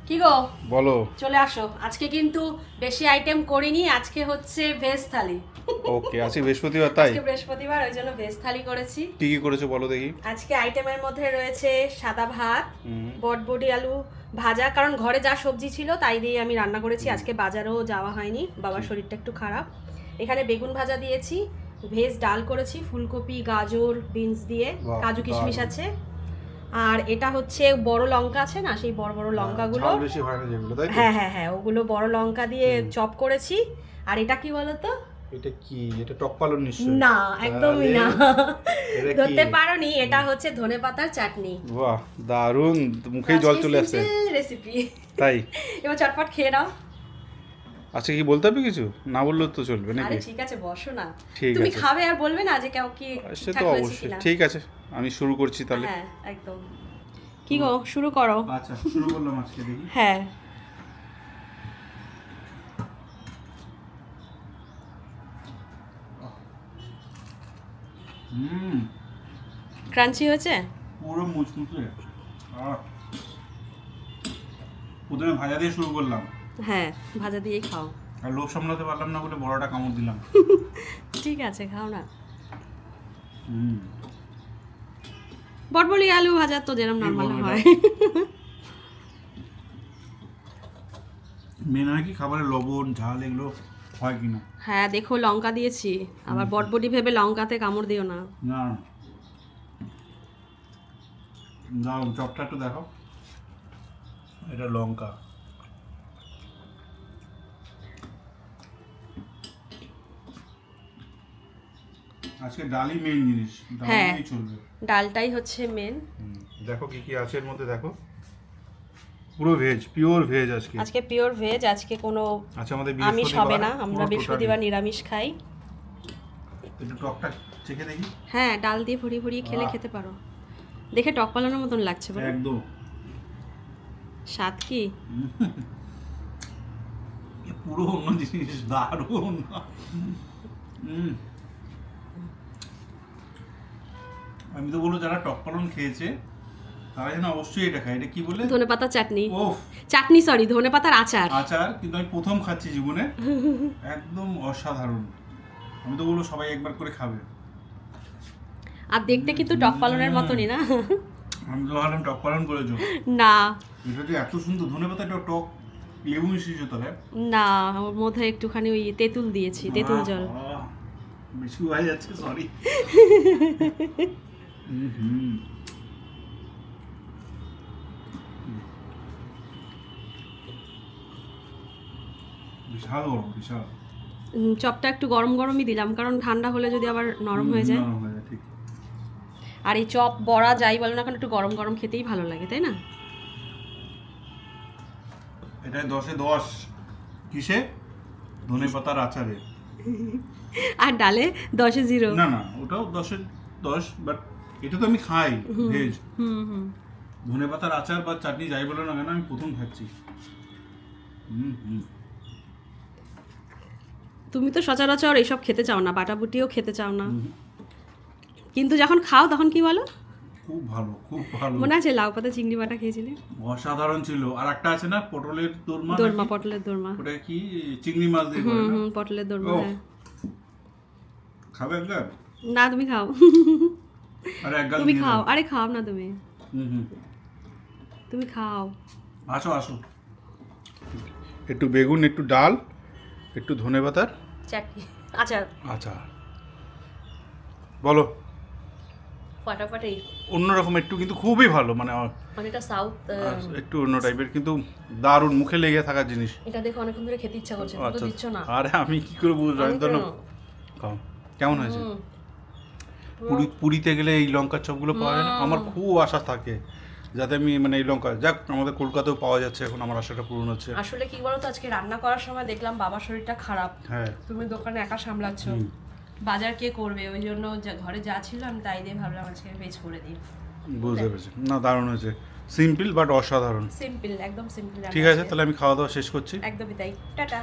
কি গো বলো। চলে আসো। আজকে কিন্তু বেশি আইটেম করিনি, আজকে হচ্ছে ভেজ থালি। ওকে, আজকে বৃহস্পতিবার তাই আজকে বৃহস্পতিবার, ওই জন্য ভেজ থালি করেছি। কি কি করেছো বলো দেখি। আজকে আইটেমের মধ্যে রয়েছে সাদা ভাত, হুম, বটবটি আলু ভাজা, কারণ ঘরে যা সবজি ছিল তাই দিয়ে আমি রান্না করেছি। আজকে বাজারেও যাওয়া হয়নি, বাবার শরীরটা একটু খারাপ। এখানে বেগুন ভাজা দিয়েছি, ভেজ ডাল করেছি ফুলকপি গাজর বিনস দিয়ে, বাহ, কাজু কিশমিশ দারুণ। আছে। আর এটা হচ্ছে বড় লঙ্কা আছে না, সেই বড় বড় লঙ্কাগুলো, ঝাল বেশি হয় না যেগুলো, তাই তো? হ্যাঁ হ্যাঁ হ্যাঁ, ওগুলো বড় লঙ্কা দিয়ে চপ করেছি। আর এটা কি বলতো? এটা কি? এটা টক পালন নিশ্চয়ই? না, একদমই না। এটা কি? ধরতে পারোনি, এটা হচ্ছে ধনেপাতার চাটনি। বাহ, দারুণ, মুখেই জল চলে আসছে। রেসিপি তাই এবার চটপট খেয়ে নাও। আচ্ছা, কি বলতে হবে কিছু? না বললেও তো চলবে আরে নাকি? ঠিক আছে, বসো না। ঠিক তুমি আছে। খাবে আর বলবে না যে কেউ কি সে ঠিকঠাক তো হয়েছে অবশ্যই, কিনা। ঠিক আছে, আমি শুরু করছি তাহলে। হ্যাঁ একদম। কি গো, শুরু করো। আচ্ছা, শুরু করলাম আজকে দেখি। হ্যাঁ, হুম, ক্রাঞ্চি হয়েছে। পুরো মুচমুচে। আহ, প্রথমে ভাজা দিয়ে শুরু করলাম, হ্যাঁ, ভাজা দিয়েই খাও। আর লোভ সামলাতে পারলাম না বলে বড়টা কামড় দিলাম। ঠিক আছে, খাও না। হুম, বটবটি আলু ভাজা তো যেরকম কি নর্মাল বলবো হয়। মেন হয় কি খাবারে লবণ ঝাল এগুলো হয় কিনা। হ্যাঁ দেখো, লঙ্কা দিয়েছি, আবার বটবটি ভেবে লঙ্কাতে কামড় দিও না। না, দাও চপটা একটু দেখো, এটা লঙ্কা। আজকে ডালই মেইন জিনিস, ডাল হ্যাঁ। দিয়েই চলবে। ডালটাই হচ্ছে মেন। দেখো কি কি আছে এর মধ্যে, দেখো পুরো ভেজ, পিওর ভেজ আজকে। আজকে পিওর ভেজ, আজকে কোনো আচ্ছা, আমাদের আমিষ হবে না, আমরা পুরো বৃহস্পতিবার নিরামিষ খাই। totally। একটু টকটা চেখে দেখি। হ্যাঁ, ডাল দিয়ে ভরিয়ে ভরিয়ে খেলে বাহ। খেতে পারো। দেখে টক পালানোর মতন লাগছে বলো। একদম। স্বাদ কি? এ পুরো অন্য জিনিস, দারুণ। হুম। আমি তো বলবো যারা টক পালন খেয়েছে তারা যেন অবশ্যই এটা খায়। এটা কি বলে? ধনেপাতার চাটনি। ওফ, চাটনি সরি, ধনেপাতার আচার। আচার, কিন্তু আমি প্রথম খাচ্ছি জীবনে, একদম অসাধারণ। আমি তো বলবো সবাই একবার করে খাবে। আর দেখতে কিন্তু টক পালনের মতনই না। আমি তো ভাবলাম টক পালন করেছো। না এটা যে এত সুন্দর, ধনেপাতা টক লেবু মিশিয়েছো তাহলে? না, ওর মধ্যে একটুখানি ওই তেঁতুল দিয়েছি, তেঁতুল জল। আহ, বেশি হয়ে যাচ্ছে, সরি। বিশাল গরম, বিশাল। চপটা একটু গরম গরমই দিলাম, কারণ ঠান্ডা হলে যদি আবার নরম হয়ে যায়। নরম হয়ে যায়, ঠিক। আর এই চপ বড়া যাই বলো না কেন, একটু গরম গরম খেতেই ভালো লাগে, তাই না? এটা 10-এ 10। কিসে? ধনেপাতার আচারে। আর ডালে 10-এ 0। না না, ওটাও 10-এ 10, বাট এটা তো আমি খাই ভেজ। হুম হুম। ধনেপাতার আচার বা চাটনি যাই বলো না কেন, আমি প্রথম খাচ্ছি। হুম হুম। তুমি তো সচরাচর এইসব খেতে চাও না, বাটাবুটিও খেতে চাও না, কিন্তু যখন খাও তখন কি বলো? খুব ভালো, খুব ভালো। মনে আছে লাউ পাতা চিংড়ি বাটা খেয়েছিলে? অসাধারণ ছিল। আর একটা আছে না, পটলের দোরমা দোরমা, নাকি? পটলের দোরমা। ওটা কি চিংড়ি মাছ দিয়ে করে না? হুম, পটলের দোরমা। ওহ। হ্যাঁ। খাবে একবার? না, তুমি খাও। আরে এক গাল তুমি নিয়ে খাও, নাও। আরে খাও না তুমি, হুম হুম। তুমি খাও। আসো আসো। একটু বেগুন, একটু ডাল, একটু ধনেপাতার চাটনি আচার, আচার। বলো। ফাটাফাটি। অন্যরকম একটু, কিন্তু খুবই ভালো, মানে অনেকটা সাউথ। একটু অন্য টাইপের, কিন্তু দারুণ, মুখে লেগে থাকার জিনিস। এটা দেখো অনেকক্ষণ ধরে খেতে ইচ্ছা করছে, তুমি তো আচ্ছা, দিচ্ছ না। আরে আমি কি করে বুঝবো? আমি তো না। খাও। কেমন হয়েছে? হুম, পুরীতে গেলে এই লঙ্কার চপগুলো পাওয়া যায় না? আমার খুব আশা থাকে যাতে আমি, মানে এই লঙ্কা, যাক আমাদের কলকাতাতেও পাওয়া যাচ্ছে এখন, আমার আশাটা পূরণ হচ্ছে। আসলে কি বলো তো, আজকে রান্না করার সময় দেখলাম বাবার শরীরটা খারাপ, হ্যাঁ। তুমি দোকানে একা সামলাচ্ছ, বাজার কে করবে, ওই জন্য ঘরে যা ছিল আমি তাই দিয়ে ভাবলাম আজকে ভেজ করে দিই। বুঝতে পেরেছি, না দারুণ হয়েছে, সিম্পল বাট অসাধারণ। সিম্পল, একদম সিম্পল। ঠিক আছে, তাহলে আমি খাওয়া দাওয়া শেষ করছি। একদমই তাই, টাটা।